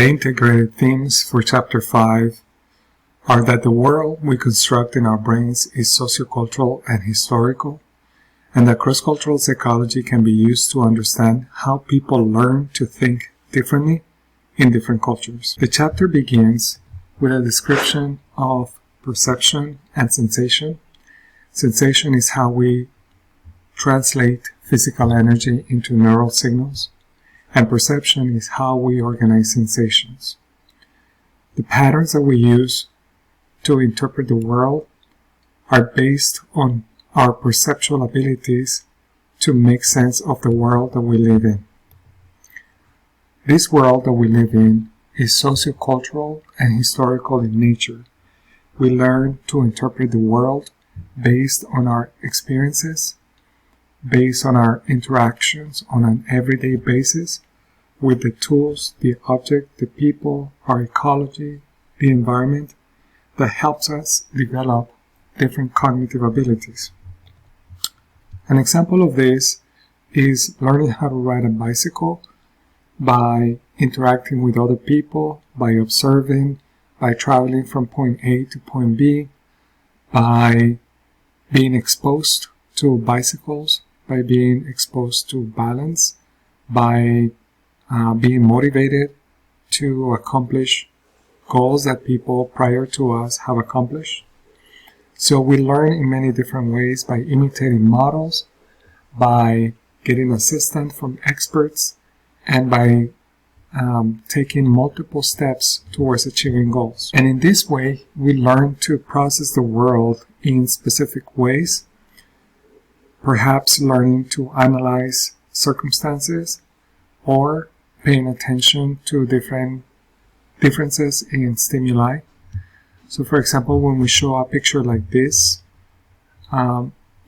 The integrated themes for Chapter 5 are that the world we construct in our brains is sociocultural and historical, and that cross-cultural psychology can be used to understand how people learn to think differently in different cultures. The chapter begins with a description of perception and sensation. Sensation is how we translate physical energy into neural signals, and perception is how we organize sensations. The patterns that we use to interpret the world are based on our perceptual abilities to make sense of the world that we live in. This world that we live in is sociocultural and historical in nature. We learn to interpret the world based on our experiences, based on our interactions on an everyday basis with the tools, the object, the people, our ecology, the environment that helps us develop different cognitive abilities. An example of this is learning how to ride a bicycle by interacting with other people, by observing, by traveling from point A to point B, by being exposed to bicycles, by being exposed to balance, by being motivated to accomplish goals that people prior to us have accomplished. So we learn in many different ways by imitating models, by getting assistance from experts, and by taking multiple steps towards achieving goals. And in this way, we learn to process the world in specific ways, perhaps learning to analyze circumstances or paying attention to differences in stimuli. So for example, when we show a picture like this,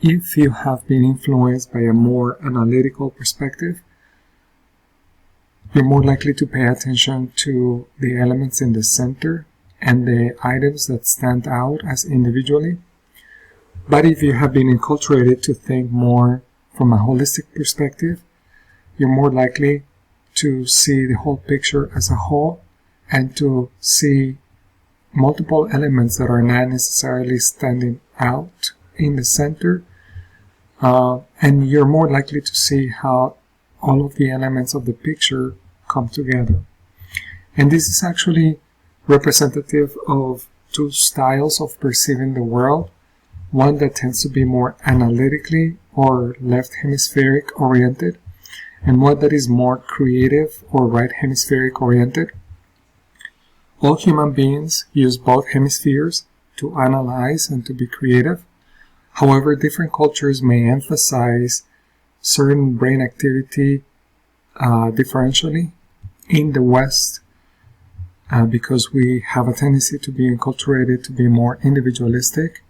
if you have been influenced by a more analytical perspective, you're more likely to pay attention to the elements in the center and the items that stand out as individually. But if you have been enculturated to think more from a holistic perspective, you're more likely to see the whole picture as a whole and to see multiple elements that are not necessarily standing out in the center. And you're more likely to see how all of the elements of the picture come together. And this is actually representative of two styles of perceiving the world. One that tends to be more analytically or left hemispheric oriented, and one that is more creative or right hemispheric oriented. All human beings use both hemispheres to analyze and to be creative. However, different cultures may emphasize certain brain activity differentially. In the West, because we have a tendency to be enculturated to be more individualistic,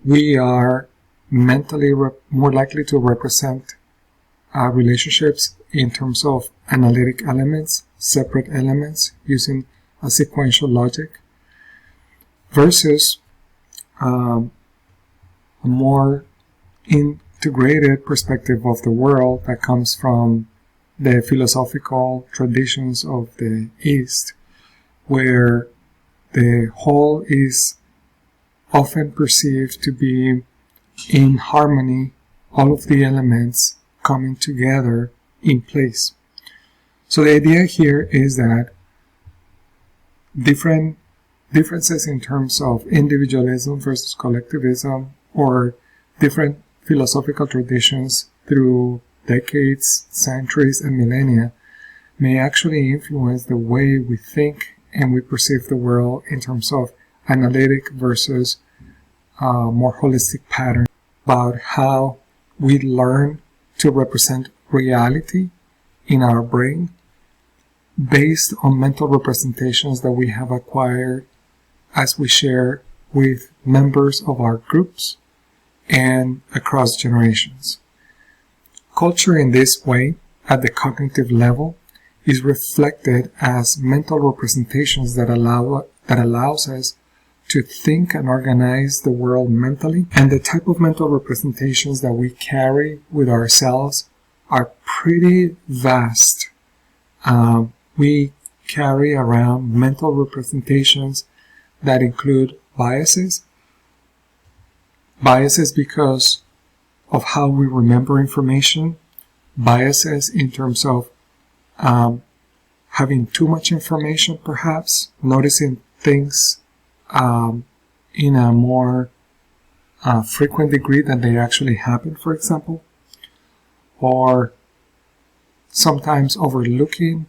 we are mentally more likely to represent relationships in terms of analytic elements, separate elements, using a sequential logic, versus a more integrated perspective of the world that comes from the philosophical traditions of the East, where the whole is often perceived to be in harmony, all of the elements coming together in place. So the idea here is that differences in terms of individualism versus collectivism, or different philosophical traditions through decades, centuries, and millennia, may actually influence the way we think and we perceive the world in terms of analytic versus more holistic pattern about how we learn to represent reality in our brain based on mental representations that we have acquired as we share with members of our groups and across generations. Culture in this way, at the cognitive level, is reflected as mental representations that allows us to think and organize the world mentally, and the type of mental representations that we carry with ourselves are pretty vast. We carry around mental representations that include biases. Biases because of how we remember information. Biases in terms of having too much information, perhaps, noticing things in a more frequent degree than they actually happen, for example, or sometimes overlooking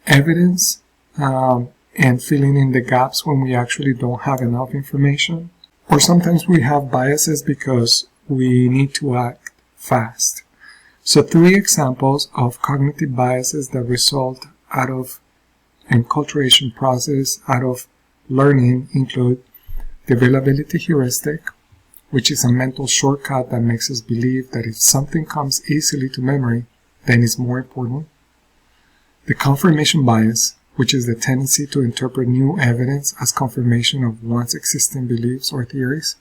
evidence and filling in the gaps when we actually don't have enough information. Or sometimes we have biases because we need to act fast. So 3 examples of cognitive biases that result out of enculturation process, out of learning, include the availability heuristic, which is a mental shortcut that makes us believe that if something comes easily to memory, then it's more important. The confirmation bias, which is the tendency to interpret new evidence as confirmation of one's existing beliefs or theories.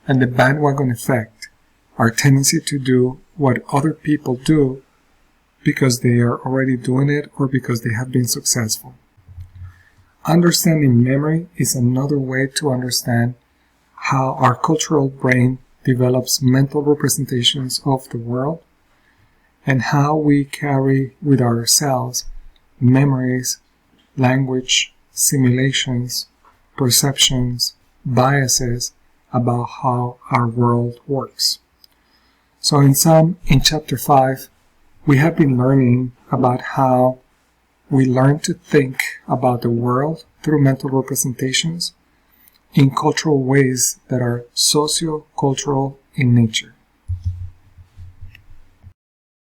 And the bandwagon effect, our tendency to do what other people do because they are already doing it or because they have been successful. Understanding memory is another way to understand how our cultural brain develops mental representations of the world and how we carry with ourselves memories, language, simulations, perceptions, biases about how our world works. So in chapter 5, we have been learning about how we learn to think about the world through mental representations in cultural ways that are socio-cultural in nature.